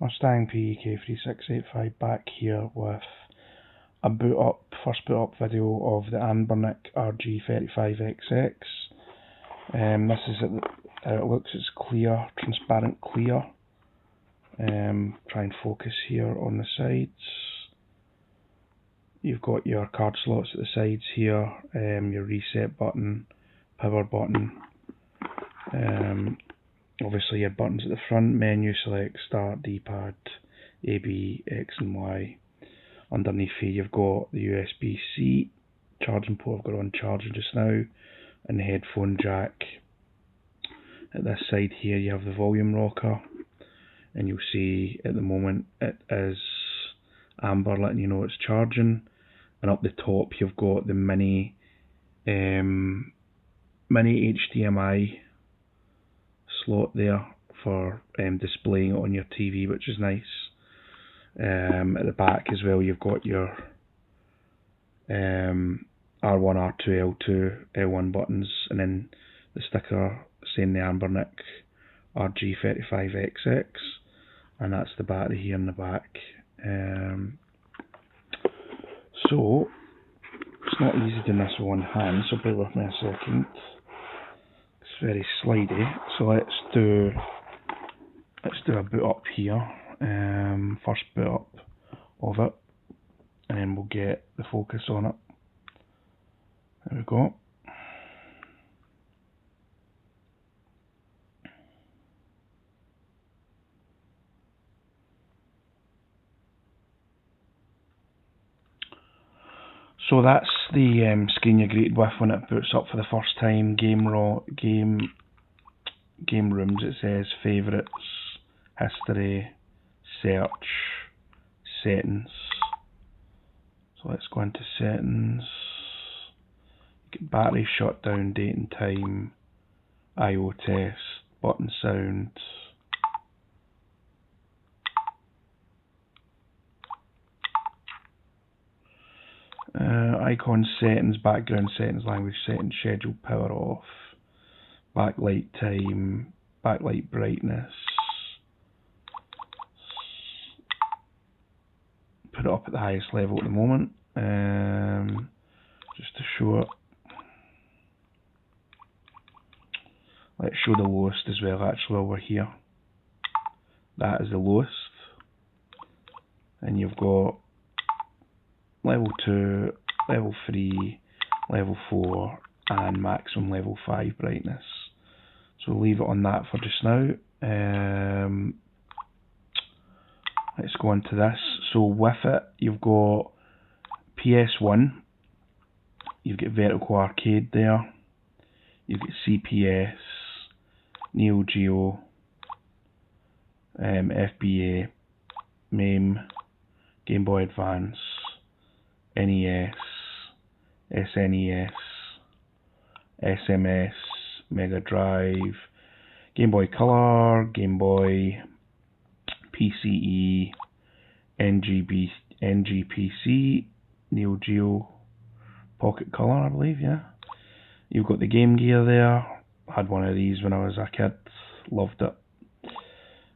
Mustang RG35XX back here with a first boot up video of the Anbernic RG35XX. This is how it looks. It's clear, transparent clear. Try and focus here on the sides. You've got your card slots at the sides here, your reset button, power button. Obviously your buttons at the front, menu, select, start, D-pad, A, B, X and Y. Underneath here you've got the USB-C charging port. I've got it on charging just now, and the headphone jack. At this side here you have the volume rocker, and you'll see at the moment it is amber, letting you know it's charging. And up the top you've got the mini HDMI slot there for displaying it on your TV, which is nice. At the back as well you've got your R1, R2, L2, L1 buttons, and then the sticker saying the Anbernic RG35XX, and that's the battery here in the back. So it's not easy doing this with one hand, so bear with me a second. It's very slidey. So let's do a boot up here. First boot up of it, and then we'll get the focus on it. There we go. So that's the screen you're greeted with when it boots up for the first time. Game rooms, it says favourites, history, search, settings. So let's go into settings. Get battery shutdown, date and time, I/O test, button sound. Icon settings, background settings, language settings, schedule, power off, backlight time, backlight brightness. Put it up at the highest level at the moment, just to show it. Let's show the lowest as well, actually, while we're here. That is the lowest. And you've got level 2, level 3, level 4, and maximum level 5 brightness. So we'll leave it on that for just now. Let's go into this. So with it, you've got PS1, you've got Vertical Arcade there, you've got CPS, Neo Geo, FBA, MAME, Game Boy Advance, NES, SNES, SMS, Mega Drive, Game Boy Color, Game Boy, PCE, NGPC, Neo Geo, Pocket Color, I believe, yeah. You've got the Game Gear there. I had one of these when I was a kid, loved it.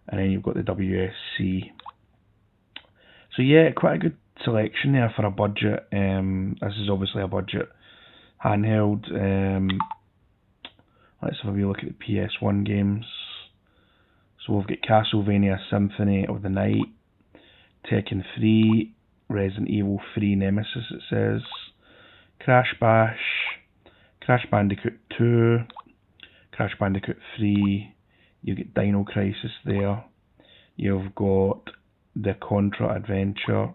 And then you've got the WSC. So yeah, quite a good selection there for a budget. This is obviously a budget handheld. Let's have a wee look at the PS1 games. So we've got Castlevania Symphony of the Night, Tekken 3, Resident Evil 3 Nemesis it says, Crash Bash, Crash Bandicoot 2, Crash Bandicoot 3, you've got Dino Crisis there, you've got the Contra Adventure,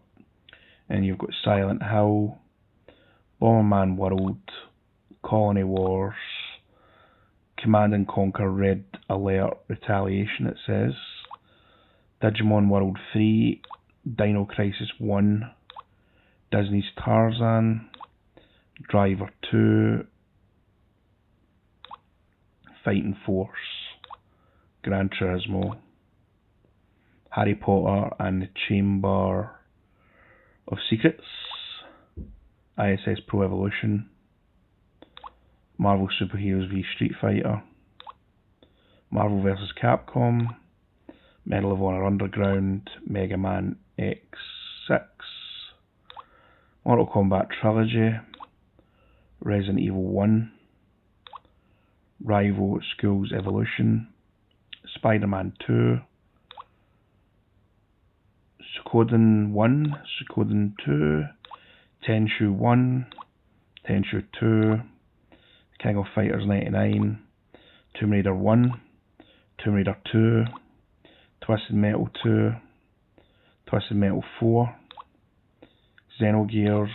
and you've got Silent Hill, Bomberman World, Colony Wars, Command and Conquer Red Alert Retaliation it says, Digimon World 3, Dino Crisis 1, Disney's Tarzan, Driver 2, Fighting Force, Gran Turismo, Harry Potter and the Chamber of Secrets, ISS Pro Evolution, Marvel Super Heroes v Street Fighter, Marvel vs Capcom, Medal of Honor Underground, Mega Man X6, Mortal Kombat Trilogy, Resident Evil 1, Rival Schools Evolution, Spider-Man 2, Suikoden 1, Suikoden 2, Tenchu 1, Tenchu 2, King of Fighters 99, Tomb Raider 1, Tomb Raider 2, Twisted Metal 2, Twisted Metal 4, Xenogears,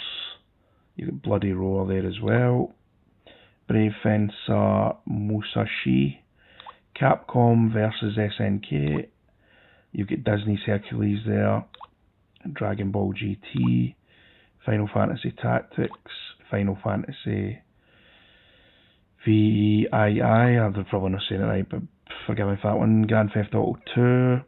you got Bloody Roar there as well, Brave Fencer Musashi, Capcom vs SNK, you get Disney's Hercules there, Dragon Ball GT, Final Fantasy Tactics, Final Fantasy VII, I'm probably not saying it right, but forgive me for that one, Grand Theft Auto 2,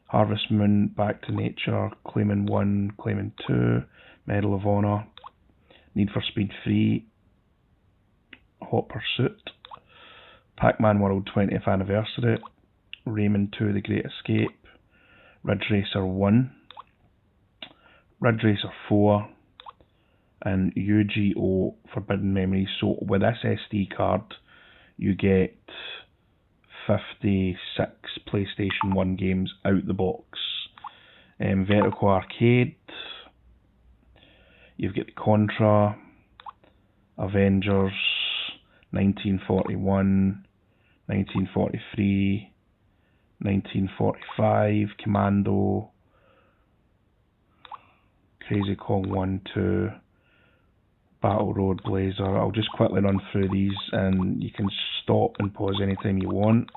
Harvest Moon, Back to Nature, Clayman 1, Clayman 2, Medal of Honor, Need for Speed 3, Hot Pursuit, Pac-Man World 20th Anniversary, Rayman 2 The Great Escape, Ridge Racer 1, Ridge Racer 4, and Yu-Gi-Oh! Forbidden Memories. So with this SD card, you get 56 PlayStation 1 games out the box. Vertical Arcade, you've got the Contra, Avengers, 1941, 1943, 1945, Commando, Crazy Kong 1, 2, Battle Road Blazer. I'll just quickly run through these and you can stop and pause anytime you want.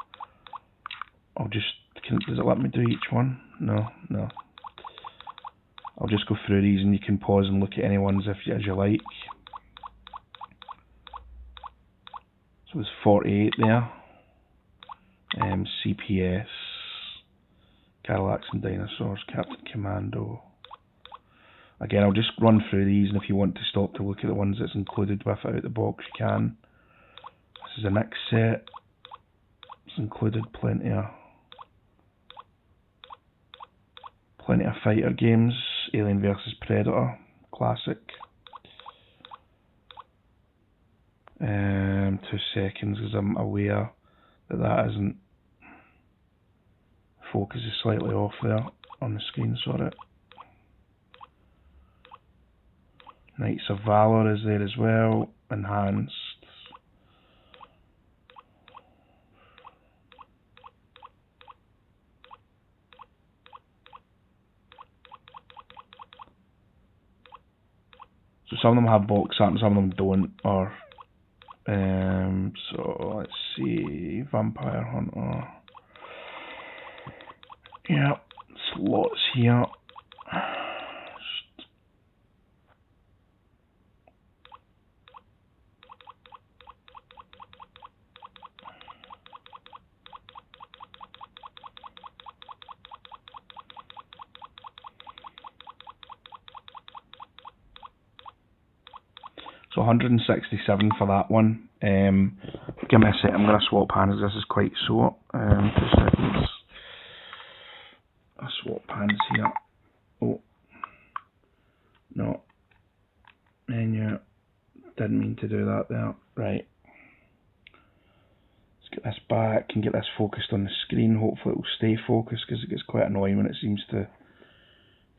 Does it let me do each one? No. I'll just go through these and you can pause and look at any ones as you like. So there's 48 there. CPS, Cadillacs and Dinosaurs, Captain Commando. Again, I'll just run through these, and if you want to stop to look at the ones that's included with out the box, you can. This is the next set. It's included plenty of fighter games. Alien vs Predator, classic. 2 seconds, because I'm aware that isn't. Focus is slightly off there on the screen, sorry. Knights of Valor is there as well, enhanced. So some of them have box art and some of them don't, or so let's see, Vampire Hunter. Yeah, slots here. So 167 for that one. Give me a sec, I'm going to swap hands, this is quite sore. 2 seconds. I swap hands here. Oh. No. Menu. Didn't mean to do that there. Right. Let's get this back and get this focused on the screen. Hopefully it will stay focused, because it gets quite annoying when it seems to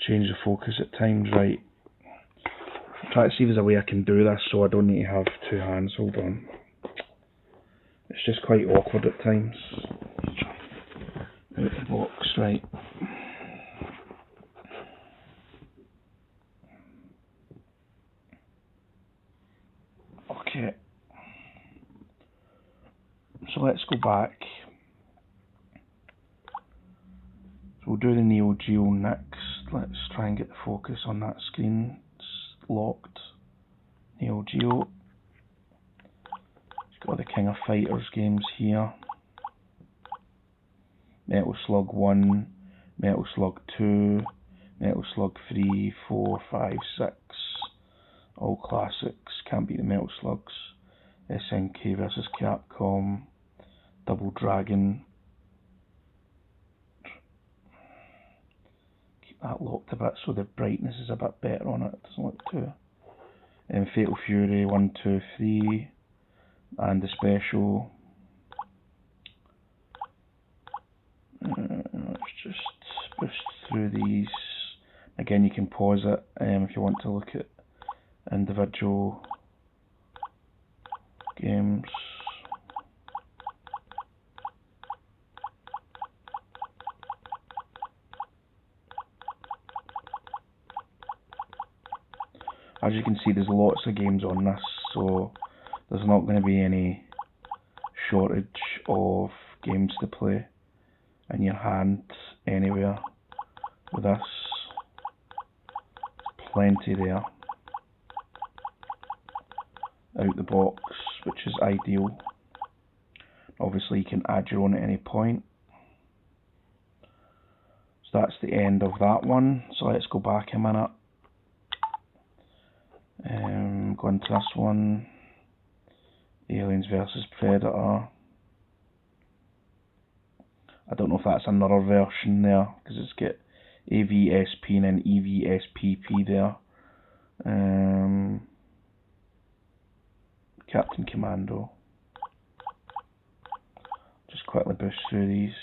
change the focus at times. Right. Try to see if there's a way I can do this so I don't need to have 2 hands. Hold on. It's just quite awkward at times. Out the box, right. Okay. So let's go back. So we'll do the Neo Geo next. Let's try and get the focus on that screen. Locked. Neo Geo. It's got the King of Fighters games here. Metal Slug 1, Metal Slug 2, Metal Slug 3, 4, 5, 6. All classics. Can't beat the Metal Slugs. SNK vs Capcom. Double Dragon. that locked a bit, so the brightness is a bit better on it. It doesn't look too. Fatal Fury 1, 2, 3, and the special. Let's just boost through these. Again, you can pause it if you want to look at individual games. As you can see, there's lots of games on this, so there's not going to be any shortage of games to play in your hand anywhere with this. Plenty there out the box, which is ideal. Obviously you can add your own at any point. So that's the end of that one. So let's go back a minute. Go into this one. Aliens versus Predator. I don't know if that's another version there, because it's got AVSP and then EVSPP there. Captain Commando. Just quickly boost through these.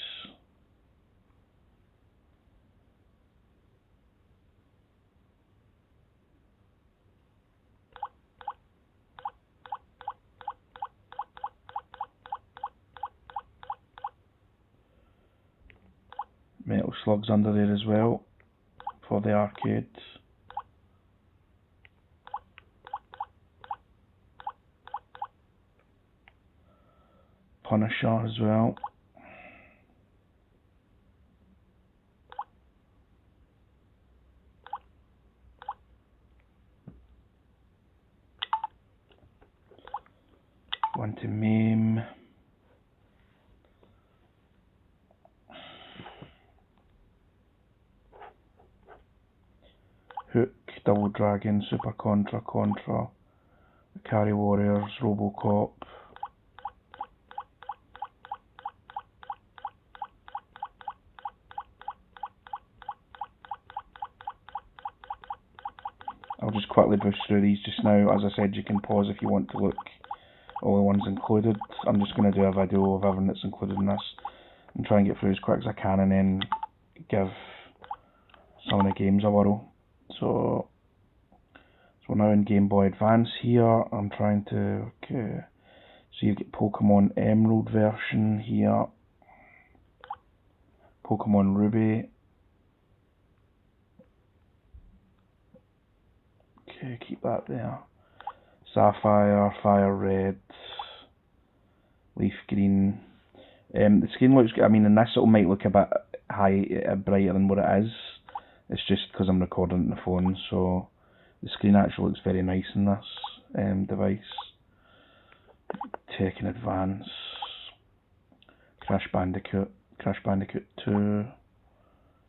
Metal Slug's under there as well for the arcade. Punisher as well. One to Maim. Hook, Double Dragon, Super Contra, Carry Warriors, Robocop. I'll just quickly boost through these just now. As I said, you can pause if you want to look all the ones included. I'm just going to do a video of everything that's included in this and try and get through as quick as I can, and then give some of the games a whirl. So we're now in Game Boy Advance here. I'm trying to, okay, so you get Pokemon Emerald version here, Pokemon Ruby. Okay, keep that there. Sapphire, Fire Red, Leaf Green. The screen looks good. I mean, in this it might look a bit brighter than what it is. It's just because I'm recording it on the phone, so the screen actually looks very nice in this device. Tekken Advance, Crash Bandicoot 2,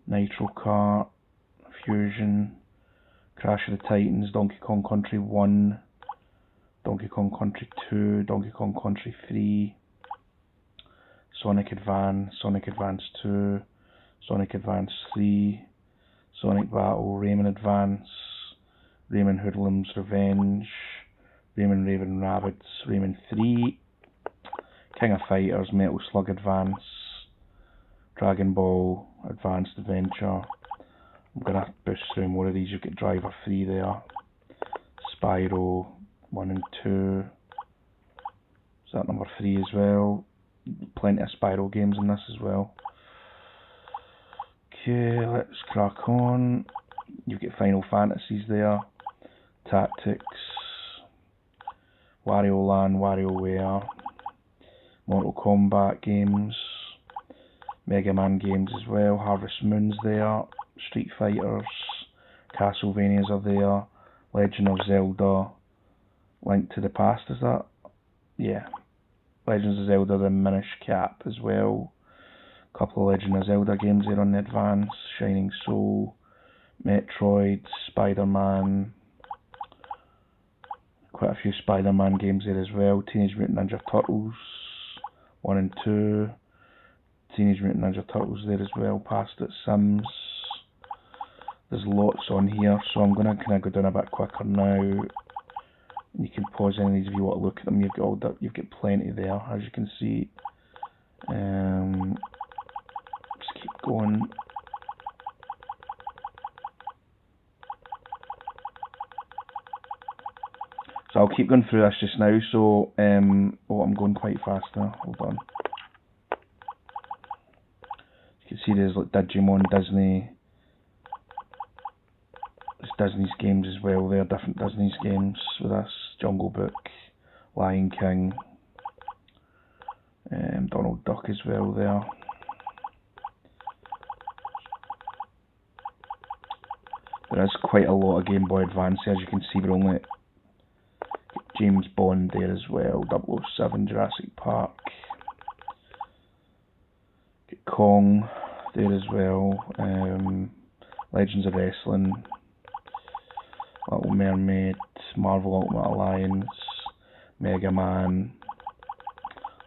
Nitro Kart, Fusion, Crash of the Titans, Donkey Kong Country 1, Donkey Kong Country 2, Donkey Kong Country 3, Sonic Advance 2, Sonic Advance 3, Sonic Battle, Rayman Advance, Rayman Hoodlum's Revenge, Rayman Raven Rabbids, Rayman 3, King of Fighters, Metal Slug Advance, Dragon Ball Advanced Adventure. I'm going to boost through more of these. You get Driver 3 there, Spyro 1 and 2, is that number 3 as well? Plenty of Spyro games in this as well. Okay, let's crack on. You get Final Fantasies there, Tactics, Wario Land, WarioWare, Mortal Kombat games, Mega Man games as well, Harvest Moon's there, Street Fighters, Castlevanias are there, Legend of Zelda, Link to the Past, is that? Yeah. Legends of Zelda, the Minish Cap as well. Couple of Legend of Zelda games there on the Advance, Shining Soul, Metroid, Spider-Man, quite a few Spider-Man games there as well, Teenage Mutant Ninja Turtles 1 and 2, Teenage Mutant Ninja Turtles there as well, past it, Sims, There's lots on here, so I'm going to kind of go down a bit quicker now. You can pause any of these if you want to look at them. You've got plenty there, as you can see. Just keep going. So I'll keep going through this just now. So I'm going quite fast now. Hold on. You can see there's like Digimon, Disney. There's Disney's games as well. There are different Disney's games with this. Jungle Book, Lion King, Donald Duck as well there. There is quite a lot of Game Boy Advance, as you can see. We're only James Bond there as well, 007, Jurassic Park, get Kong there as well, Legends of Wrestling, Little Mermaid, Marvel Ultimate Alliance, Mega Man,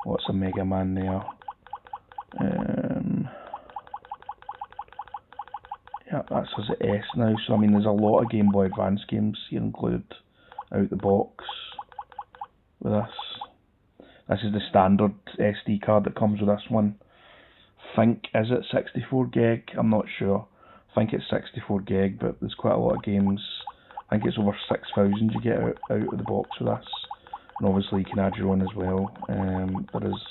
lots of Mega Man there. Yeah, that's us at S now, so I mean there's a lot of Game Boy Advance games here included out the box with this. This is the standard SD card that comes with this one. I think, is it 64 gig? I'm not sure. I think it's 64 gig, but there's quite a lot of games. I think it's over 6,000 you get out of the box with this. And obviously you can add your own as well. There is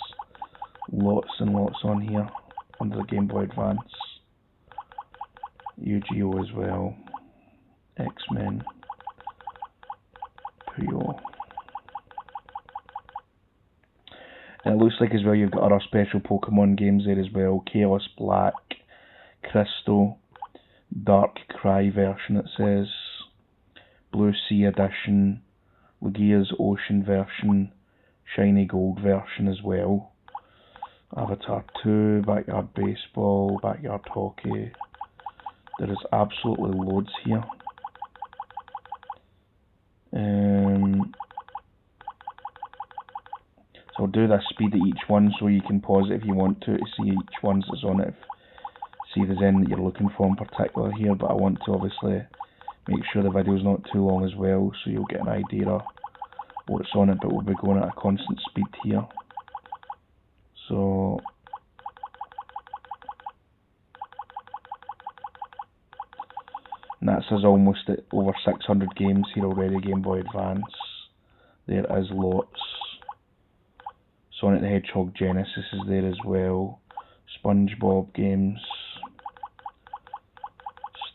lots and lots on here under the Game Boy Advance. Yu-Gi-Oh as well. X-Men. Puyo. And it looks like as well you've got other special Pokemon games there as well. Chaos Black, Crystal, Dark Cry version it says, Blue Sea edition, Lugia's Ocean version, Shiny Gold version as well. Avatar 2, Backyard Baseball, Backyard Hockey. There is absolutely loads here. So I'll do this speed at each one so you can pause it if you want to see each one that's on it. See if there's any that you're looking for in particular here, but I want to obviously make sure the video's not too long as well, so you'll get an idea of what's on it, but we'll be going at a constant speed here. So and that says almost at over 600 games here already, Game Boy Advance. There is lots. Sonic the Hedgehog Genesis is there as well. SpongeBob games.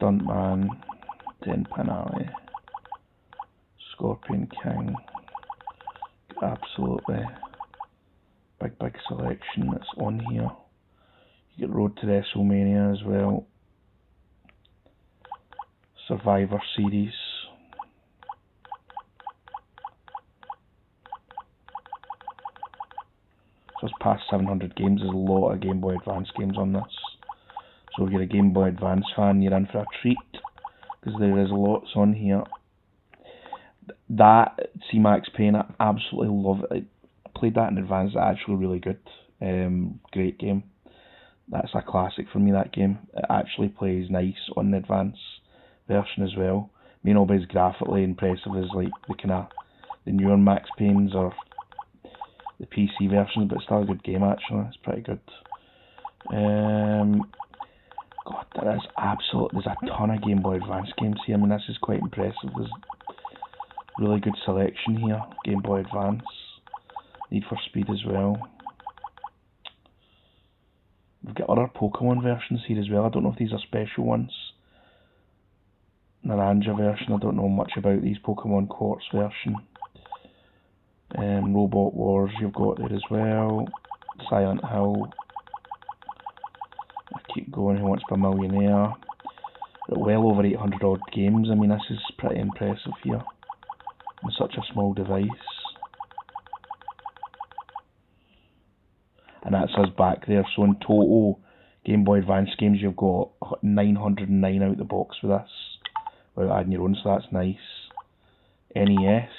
Stuntman. Ten Pin Alley. Scorpion King. Absolutely big selection that's on here. You get Road to WrestleMania as well. Survivor Series. So it's past 700 games. There's a lot of Game Boy Advance games on this. So if you're a Game Boy Advance fan, you're in for a treat, because there is lots on here. That C-Max Payne, I absolutely love it. I played that in advance. It's actually really good. Great game. That's a classic for me, that game. It actually plays nice on the advance version as well. May not be as graphically impressive as like the newer Max Paynes or the PC versions, but it's still a good game actually. It's pretty good. God, there's a ton of Game Boy Advance games here. I mean, this is quite impressive. There's really good selection here. Game Boy Advance, Need for Speed as well. We've got other Pokemon versions here as well. I don't know if these are special ones. Naranja version, I don't know much about these. Pokemon Quartz version. Robot Wars you've got there as well. Silent Hill. I keep going, Who Wants to Be a Millionaire. Well over 800 odd games. I mean, this is pretty impressive here on such a small device. And that's us back there. So in total, Game Boy Advance games, you've got 909 out the box with this, without adding your own, so that's nice. NES,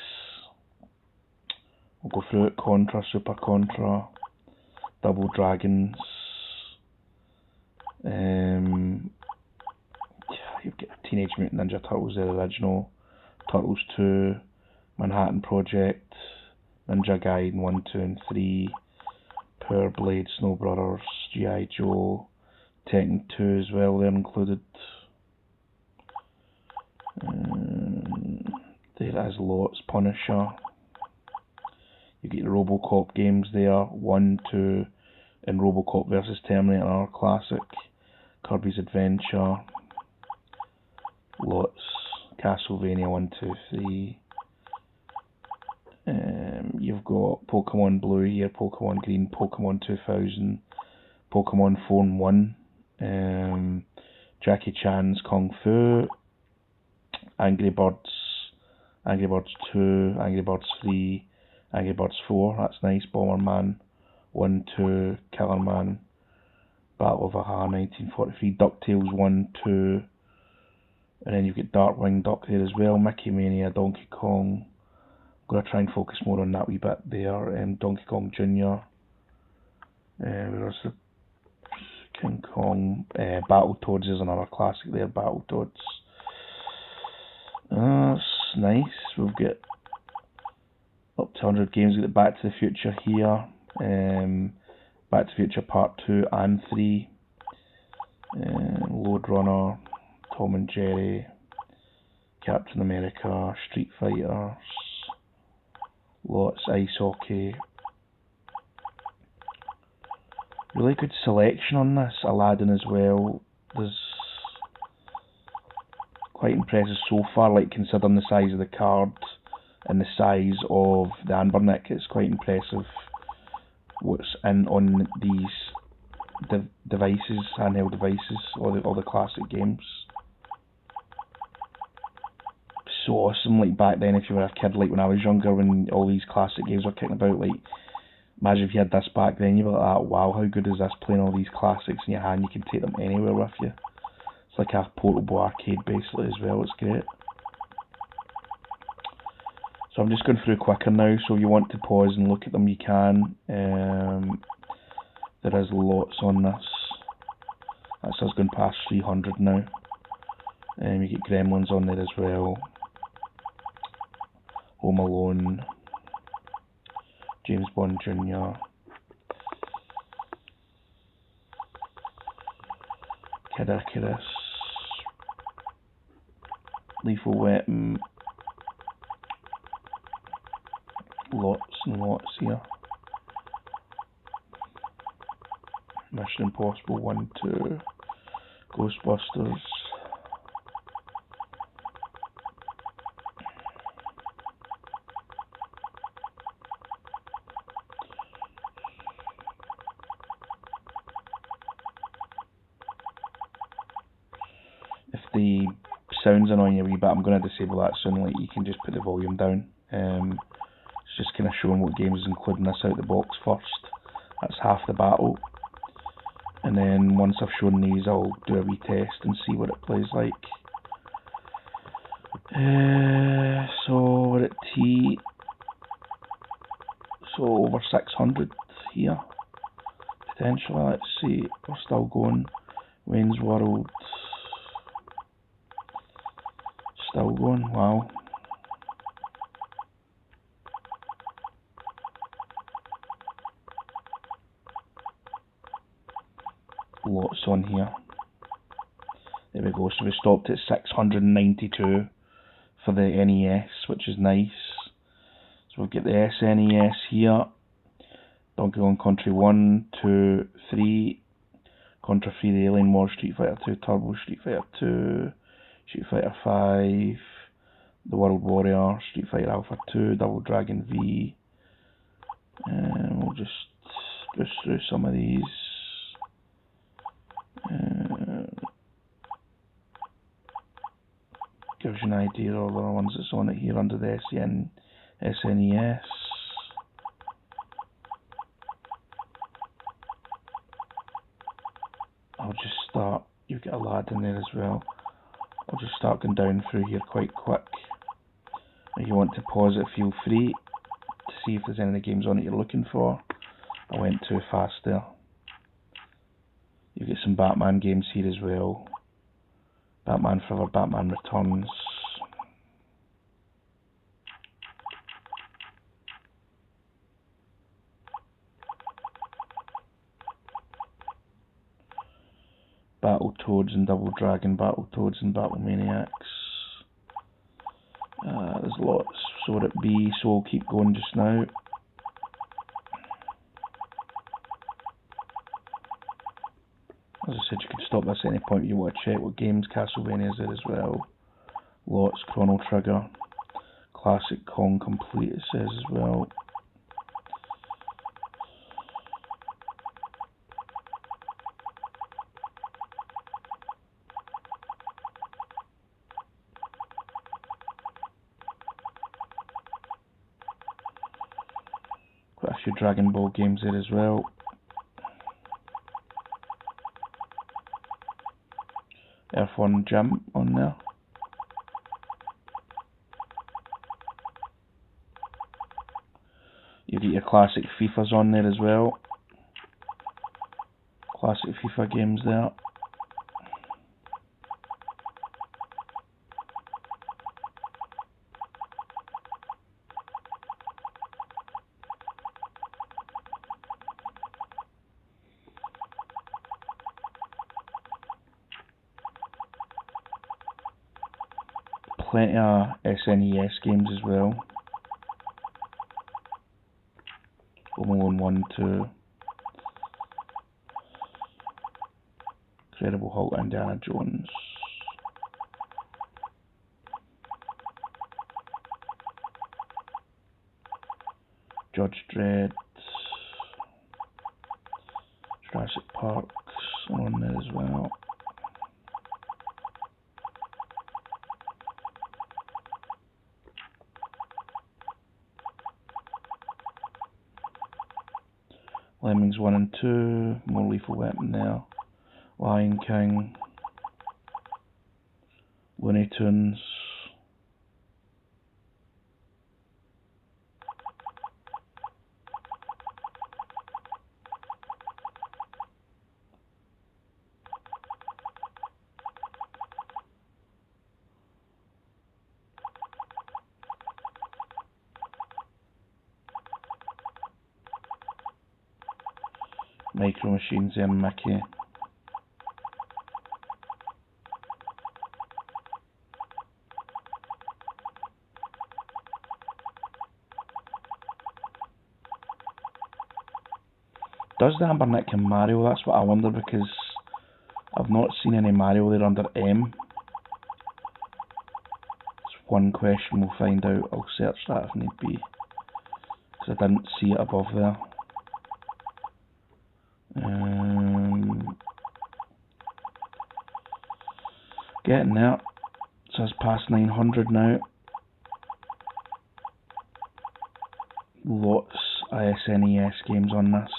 we'll go through it. Contra, Super Contra, Double Dragons, you've got Teenage Mutant Ninja Turtles, the original, Turtles 2, Manhattan Project, Ninja Gaiden 1, 2 and 3, Power Blade, Snow Brothers, G.I. Joe, Tekken 2 as well, they're included. There is lots. Punisher. You get the Robocop games there, 1, 2, and Robocop vs Terminator are classic. Kirby's Adventure. Lots. Castlevania 1, 2, 3. You've got Pokemon Blue here, Pokemon Green, Pokemon 2000, Pokemon 4 and 1, Jackie Chan's Kung Fu, Angry Birds 2, Angry Birds 3, Angry Birds 4, that's nice, Bomberman 1, 2, Killerman, Battle of Aha 1943, DuckTales 1, 2, and then you've got Darkwing Duck there as well, Mickey Mania, Donkey Kong. I'm going to try and focus more on that wee bit there. Donkey Kong Jr. Where's the King Kong? Battletoads is another classic there, Battletoads. That's nice. We've got up to 100 games. We've got Back to the Future here. Back to the Future Part 2 and 3. Lode Runner, Tom and Jerry, Captain America, Street Fighters. Lots, ice hockey. Really good selection on this. Aladdin as well. There's quite impressive so far, like considering the size of the card and the size of the Anbernic. It's quite impressive what's in on these devices, handheld devices, all the classic games. So awesome, like back then if you were a kid, like when I was younger, when all these classic games were kicking about, like imagine if you had this back then, you'd be like, oh, wow, how good is this, playing all these classics in your hand, you can take them anywhere with you. It's like a portable arcade basically as well, it's great. So I'm just going through quicker now, so if you want to pause and look at them you can. There is lots on this. That's us going past 300 now. You get Gremlins on there as well. Home Alone, James Bond Jr. Kid Icarus, Lethal Weapon, lots and lots here. Mission Impossible 1, 2, Ghostbusters. If the sound's annoying you a wee bit, I'm going to disable that soon, like you can just put the volume down. It's just kind of showing what games is including this out the box first. That's half the battle. And then once I've shown these, I'll do a wee test and see what it plays like. So we're at T. So over 600 here. Potentially, let's see. We're still going. Wayne's World. Still going, wow. Lots on here. There we go, so we stopped at 692 for the NES, which is nice. So we've got the SNES here. Donkey Kong Country 1, 2, 3. Contra 3, the Alien Wars, Street Fighter 2, Turbo, Street Fighter 2. Street Fighter 5, The World Warrior, Street Fighter Alpha 2, Double Dragon V. And we'll just go through some of these. Gives you an idea of the other ones that's on it here under the SNES. I'll just start, you've got Aladdin there as well. I'll just start going down through here quite quick. If you want to pause it, feel free to see if there's any of the games on it you're looking for. I went too fast there. You get some Batman games here as well. Batman Forever, Batman Returns. Battletoads and Double Dragon, Battletoads and Battlemaniacs. There's lots, so would it be, so we'll keep going just now. As I said, you can stop this at any point if you want to check what games. Castlevania's there as well. Lots, Chrono Trigger. Classic Kong Complete it says as well. Quite a few Dragon Ball games there as well. F1 Jump on there. You get your classic FIFAs on there as well. Classic FIFA games there. Plenty of SNES games as well. Home Alone 1, 2. Incredible Hulk, Indiana Jones. Judge Dredd. Jurassic Park's on there as well. Lemmings 1 and 2, more Lethal Weapon there. Lion King, Looney Tunes, Micro Machines and Mickey. Does the Anbernic and Mario? That's what I wonder, because I've not seen any Mario there under M. It's one question we'll find out. I'll search that if need be, because I didn't see it above there. Getting there. It says past 900 now. Lots of SNES games on this.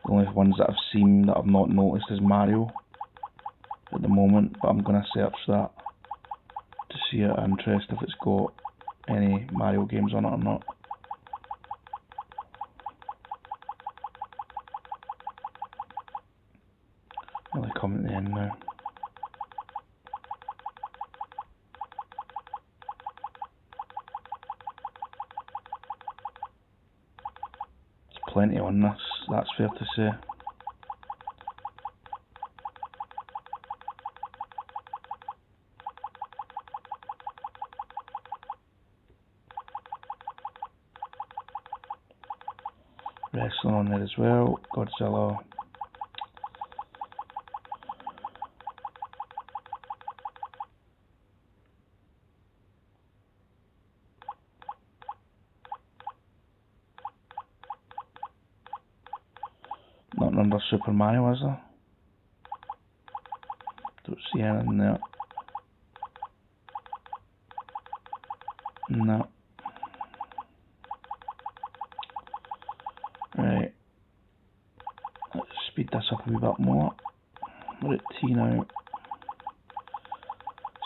The only ones that I've seen that I've not noticed is Mario at the moment, but I'm going to search that to see out of interest if it's got any Mario games on it or not. Really coming to the end now. There's plenty on this, that's fair to say. Wrestling on there as well, Godzilla. Nothing under Super Mario, is there? Don't see anything there. No. Right. Let's speed this up a wee bit more. We're at T now. It's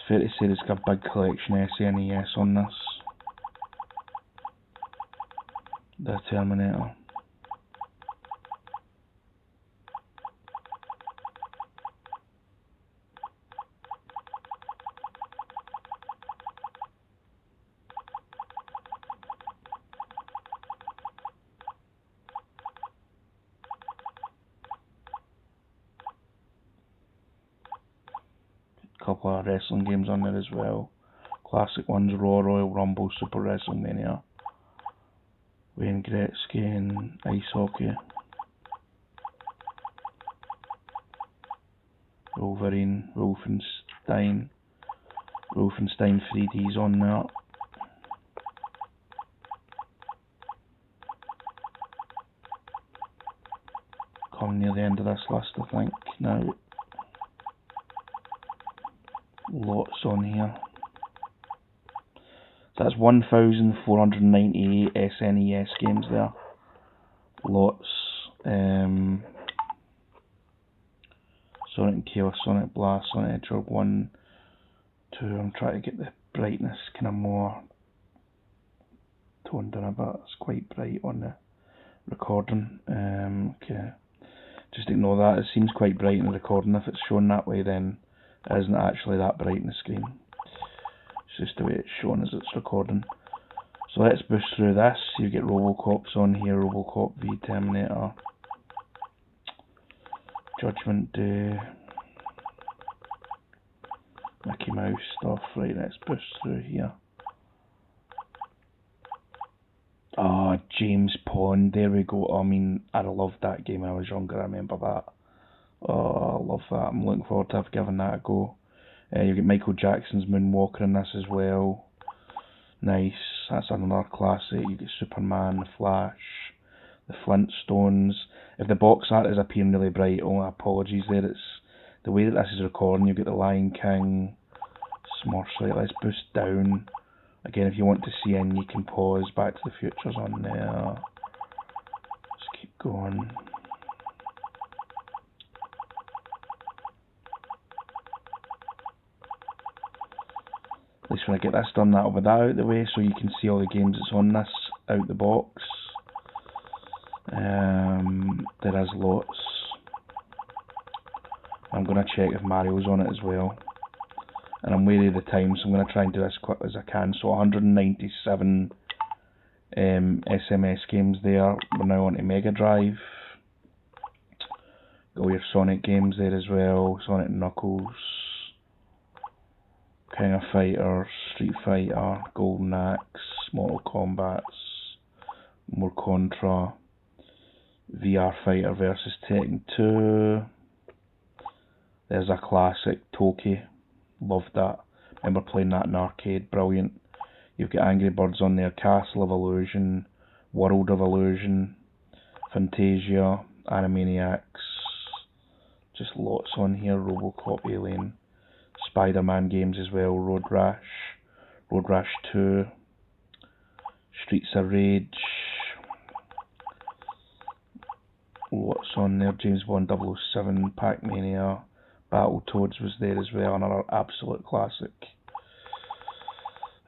fair to say there's got a big collection of SNES on this. The Terminator. A couple of wrestling games on there as well. Classic ones: Raw, Royal Rumble, Super WrestleMania, Wayne Gretzky and ice hockey. Wolverine, Wolfenstein 3D's on there. Come near the end of this list, I think, now. Lots on here. So that's 1,498 SNES games there. Lots. Sonic and Chaos, Sonic Blast, Sonic Hedgehog 1, 2. I'm trying to get the brightness kind of more toned down a bit. It's quite bright on the recording. Okay. Just ignore that. It seems quite bright in the recording. If it's shown that way, then it isn't actually that bright in the screen. It's just the way it's shown as it's recording. So let's boost through this. You get Robocop's on here, Robocop v Terminator, Judgment Day, Mickey Mouse stuff. Right, let's boost through here. Ah, James Pond, there we go. I mean, I loved that game when I was younger, I remember that. Oh, I love that. I'm looking forward to have given that a go. You get Michael Jackson's Moonwalker in this as well. Nice, that's another classic. You get Superman, The Flash, The Flintstones. If the box art is appearing really bright, oh, apologies there. It's the way that this is recording. You get The Lion King, Smurfs. Right, let's boost down. Again, if you want to see in, you can pause. Back to the Future's on there. Just keep going. At least when I get this done, that'll be that out of the way, so you can see all the games that's on this out the box. There is lots. I'm going to check if Mario's on it as well. And I'm wary of the time, so I'm going to try and do this as quick as I can. So 197 SMS games there. We're now on to Mega Drive. Got all your Sonic games there as well. Sonic Knuckles, King of Fighters, Street Fighter, Golden Axe, Mortal Kombat, more Contra, VR Fighter versus Tekken 2. There's a classic, Toki. Loved that. Remember playing that in arcade. Brilliant. You've got Angry Birds on there, Castle of Illusion, World of Illusion, Fantasia, Animaniacs. Just lots on here. Robocop, Alien, Spider-Man games as well. Road Rash 2, Streets of Rage. Lots on there. James Bond 007, Pac-Mania, Battletoads was there as well, another absolute classic.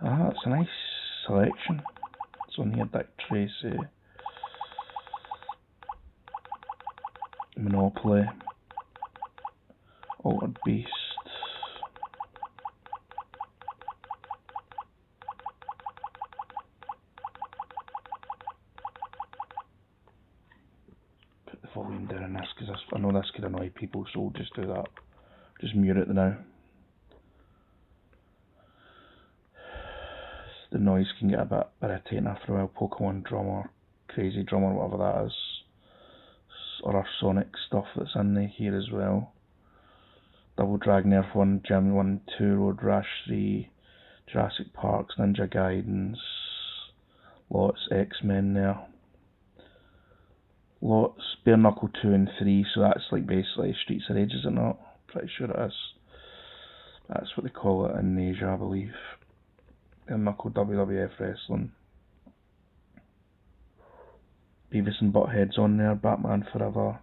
Ah, that's a nice selection. It's on here, Dick Tracy, Monopoly, Altered Beast, put the volume down on this because I know this could annoy people, so we'll just do that. Just mute it now. The noise can get a bit irritating after a while. Pokemon Drummer, Crazy Drummer, whatever that is. Other Sonic stuff that's in here as well. Double Dragon Earth 1, Gym 1, 2, Road Rash 3, Jurassic Parks, Ninja Gaidens. Lots, X-Men there. Lots, Bare Knuckle 2 and 3, so that's like basically Streets of Rage, is it not? Pretty sure it is. That's what they call it in Asia, I believe. Bare Knuckle WWF Wrestling. Beavis and Butthead's on there, Batman Forever.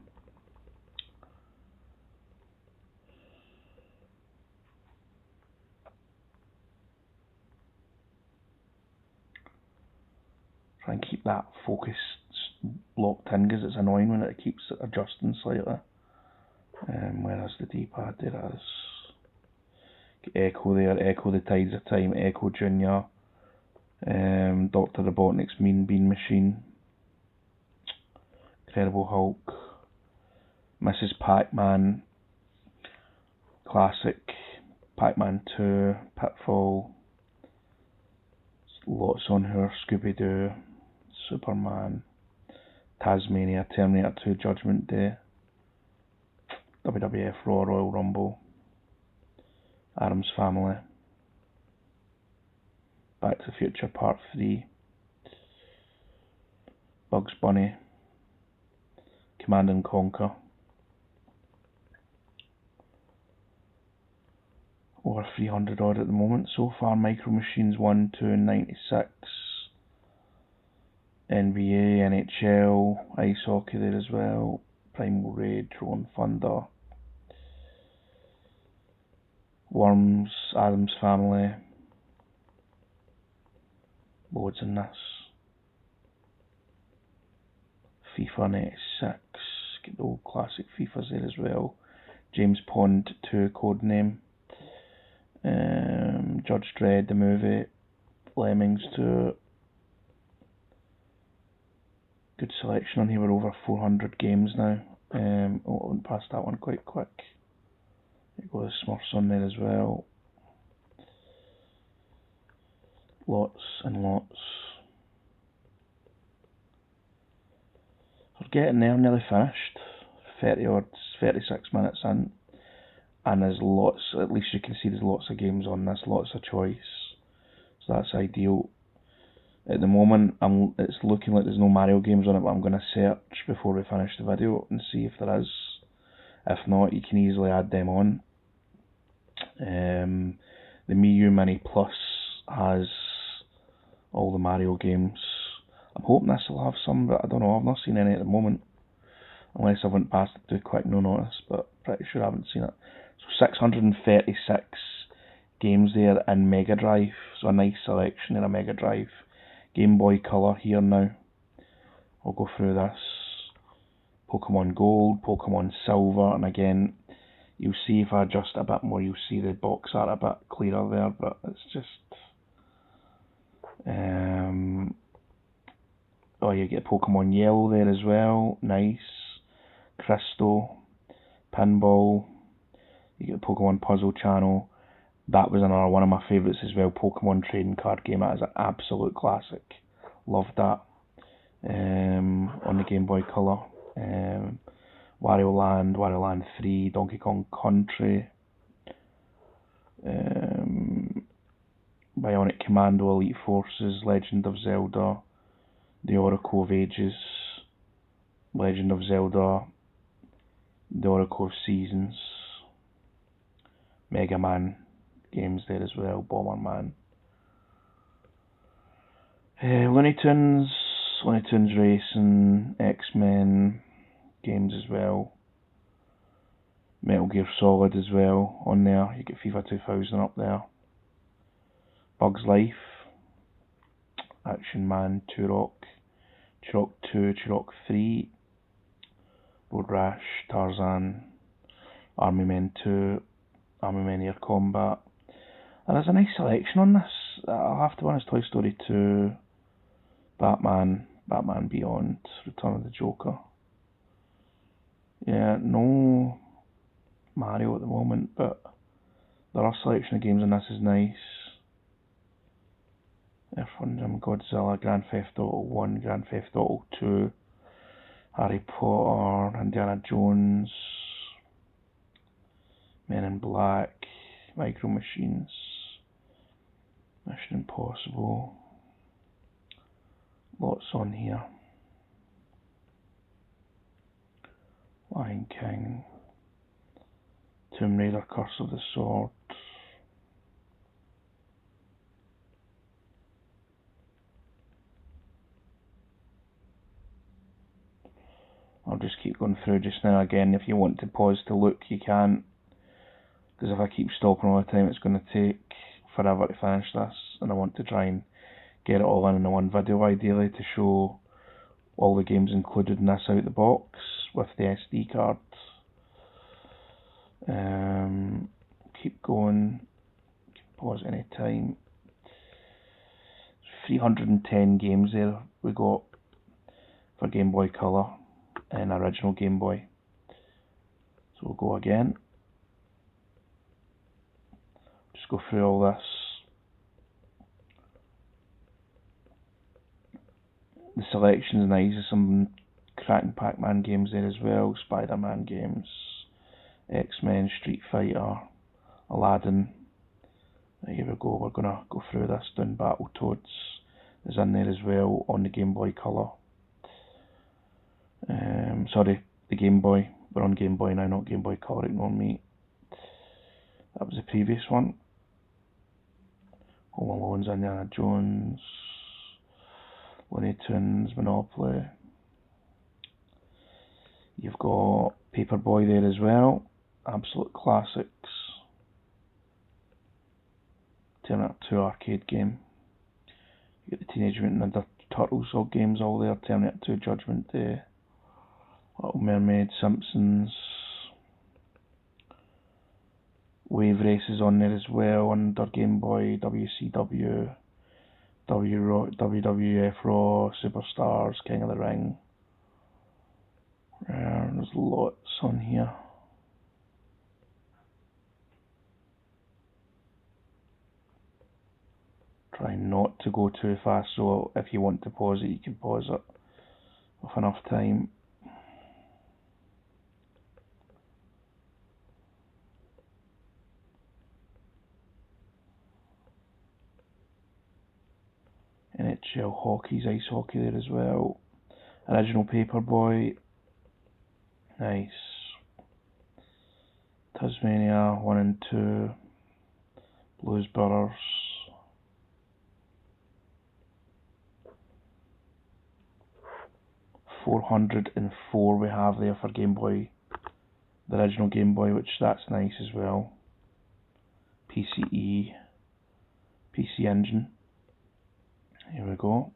Try and keep that focus locked in because it's annoying when it keeps adjusting slightly. Where is the D-pad? There it is. Echo there, Echo the Tides of Time, Echo Jr., Dr. Robotnik's Mean Bean Machine, Incredible Hulk, Mrs. Pac-Man, classic, Pac-Man 2, Pitfall, lots on here, Scooby-Doo, Superman, Tasmania, Terminator 2, Judgment Day, WWF Raw, Royal Rumble, Addams Family, Back to the Future Part 3, Bugs Bunny, Command and Conquer. Over 300 odd at the moment so far. Micro Machines 1, 2, and 96. NBA, NHL, ice hockey there as well. Primal Rage, Rolling Thunder, Worms, Addams Family. Loads in this. FIFA 96. Get the old classic FIFAs there as well. James Pond 2 Codename. Judge Dredd the movie, Lemmings 2. Good selection on here. We're over 400 games now. I went past that one quite quick. There goes Smurfs on there as well. Lots and lots. We're getting there, nearly finished. 36 minutes in. And there's lots, at least you can see there's lots of games on this, lots of choice. So that's ideal. At the moment, it's looking like there's no Mario games on it, but I'm going to search before we finish the video and see if there is. If not, you can easily add them on. The Mii Mini Plus has all the Mario games. I'm hoping this will have some, but I don't know, I've not seen any at the moment. Unless I went past it to quick no notice, but pretty sure I haven't seen it. So 636 games there in Mega Drive, so a nice selection in a Mega Drive. Game Boy Color here now. I'll go through this. Pokemon Gold, Pokemon Silver, and again, you'll see if I adjust a bit more, you'll see the box art a bit clearer there, but it's just... oh, you get Pokemon Yellow there as well, nice. Crystal, Pinball, you get the Pokemon Puzzle Channel. That was another one of my favourites as well, Pokemon Trading Card Game. That is an absolute classic. Loved that. On the Game Boy Color. Wario Land 3, Donkey Kong Country. Bionic Commando, Elite Forces, Legend of Zelda, The Oracle of Ages, Legend of Zelda, The Oracle of Seasons, Mega Man games there as well, Bomberman. Looney Tunes Racing, X-Men games as well. Metal Gear Solid as well on there. You get FIFA 2000 up there. Bugs Life, Action Man, Turok 2, Turok 3, Road Rash, Tarzan, Army Men 2, Army Men Air Combat. And there's a nice selection on this. I'll have to be honest, Toy Story 2, Batman Beyond, Return of the Joker. Yeah, no Mario at the moment, but there are a selection of games and this is nice. F1 Gym, Godzilla, Grand Theft Auto 1, Grand Theft Auto 2, Harry Potter, Indiana Jones, Men in Black, Micro Machines, Mission Impossible, lots on here. Lion King, Tomb Raider, Curse of the Sword. I'll just keep going through just now. Again, if you want to pause to look, you can. Because if I keep stopping all the time, it's going to take forever to finish this. And I want to try and get it all in one video, ideally, to show all the games included in this out the box with the SD card. Keep going. Pause any time. 310 games there we got for Game Boy Color and original Game Boy. So we'll go again. go through all this. The selection's nice. There's some cracking Pac-Man games there as well, Spider-Man games, X-Men, Street Fighter, Aladdin. Here we go, we're gonna go through this down. Battletoads is in there as well on the Game Boy Color. Sorry, the Game Boy. We're on Game Boy now, not Game Boy Color, ignore me. That was the previous one. Home Alone's Indiana Jones, Looney Tunes, Monopoly. You've got Paperboy there as well, absolute classics. Terminator 2 arcade game. You get the Teenage Mutant Ninja Turtles all games all there. Terminator 2 Judgment Day, Little Mermaid, Simpsons. Wave Races on there as well under Game Boy, WCW, WWF Raw, Superstars, King of the Ring. There's lots on here. Try not to go too fast, so if you want to pause it, you can pause it with enough time. NHL Hockey's ice hockey there as well. Original Paperboy. Nice. Tasmania 1 and 2. Blues Brothers. $404 we have there for Game Boy. The original Game Boy, which that's nice as well. PC Engine. Here we go.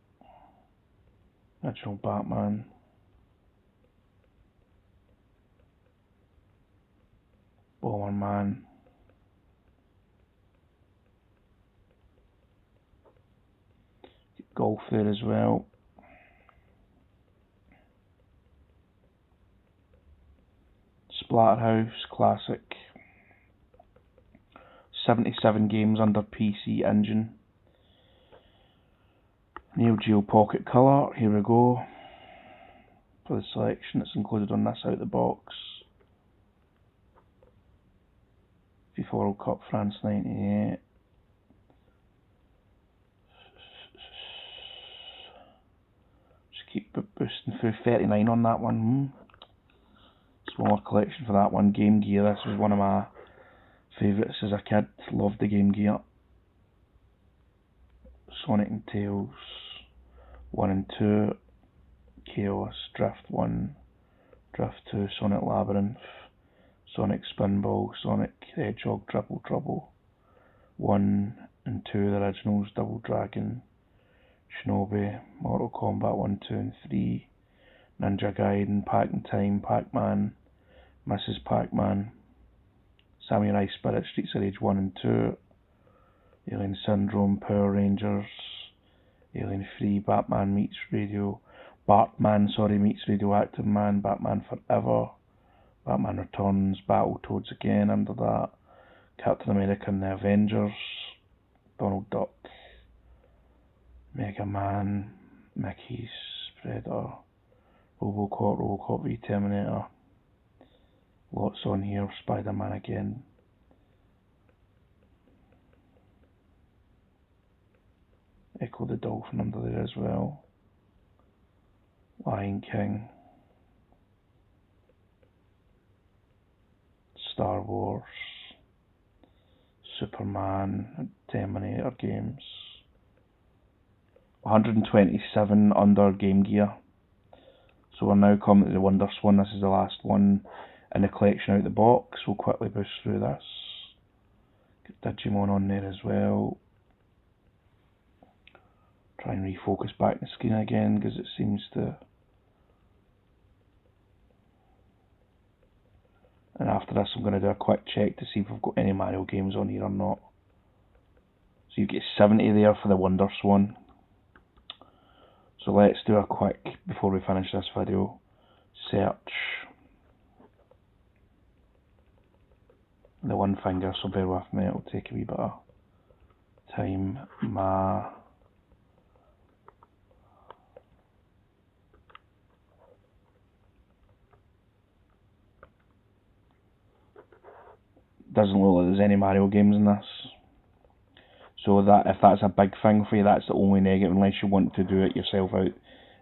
Original Batman. Bomberman. Golf there as well. Splatterhouse, classic. 77 games under PC Engine. Neo Geo Pocket Color, here we go. For the selection that's included on this out the box. FIFA World Cup France 98. Just keep boosting through. 39 on that one. Smaller collection for that one. Game Gear, this was one of my favourites as a kid. Loved the Game Gear. Sonic and Tails 1 and 2. Chaos, Drift 1, Drift 2, Sonic Labyrinth, Sonic Spinball, Sonic Hedgehog Triple Trouble 1 and 2, the originals, Double Dragon, Shinobi, Mortal Kombat 1, 2 and 3, Ninja Gaiden, Pac-Man, Pac-Man, Mrs. Pac-Man, Samurai Spirit, Streets of Rage 1 and 2, Alien Syndrome, Power Rangers, Alien 3, Batman meets Radioactive Man, Batman Forever, Batman Returns, Battletoads again under that, Captain America and the Avengers, Donald Duck, Mega Man, Mickey's, Predator, Robocop v Terminator, lots on here, Spider-Man again. Echo the Dolphin under there as well. Lion King. Star Wars. Superman. Terminator games. 127 under Game Gear. So we're now coming to the WonderSwan. This is the last one in the collection out the box. We'll quickly boost through this. Get Digimon on there as well. Try and refocus back the screen again because it seems to. And after this I'm going to do a quick check to see if we've got any Mario games on here or not. So you get 70 there for the WonderSwan. So let's do a quick, before we finish this video, search. The one finger, so bear with me, it'll take a wee bit of Time doesn't look like there's any Mario games in this. So that if that's a big thing for you, that's the only negative, unless you want to do it yourself out.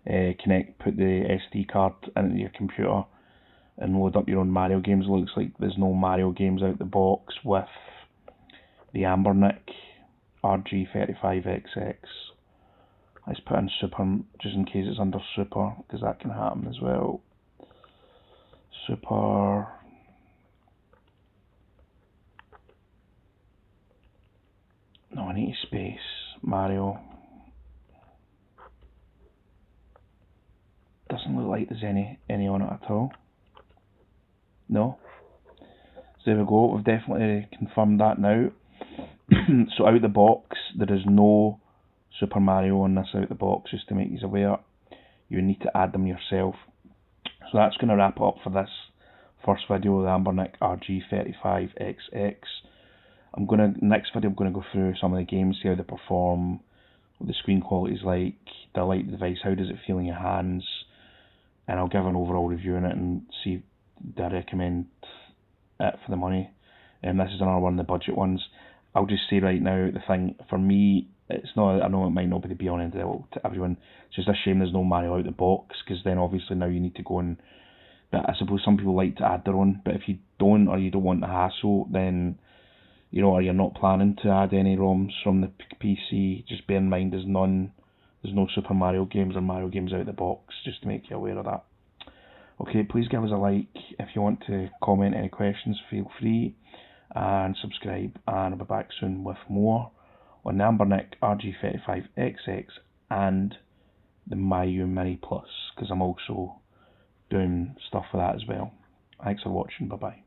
Put the SD card into your computer and load up your own Mario games. It looks like there's no Mario games out the box with the Anbernic RG35XX. Let's put in Super, just in case it's under Super, because that can happen as well. Super. No, I need space. Mario. Doesn't look like there's any on it at all. No. So there we go. We've definitely confirmed that now. So out the box, there is no Super Mario on this out the box, just to make you aware. You need to add them yourself. So that's going to wrap it up for this first video of the Anbernic RG35XX. Next video I'm going to go through some of the games, see how they perform, what the screen quality is like, do I like the device, how does it feel in your hands, and I'll give an overall review on it and see do I recommend it for the money. This is another one of the budget ones. I'll just say right now, the thing for me, it's not. I know it might not be beyond to everyone. It's just a shame there's no Mario out the box, because then obviously now you need to go and. But I suppose some people like to add their own. But if you don't, or you don't want the hassle, then or you're not planning to add any ROMs from the PC, just bear in mind there's no Super Mario games or Mario games out the box, just to make you aware of that. Okay, please give us a like. If you want to comment any questions, feel free, and subscribe, and I'll be back soon with more on the Anbernic RG35XX and the Mayu Mini Plus, because I'm also doing stuff for that as well. Thanks for watching, bye bye.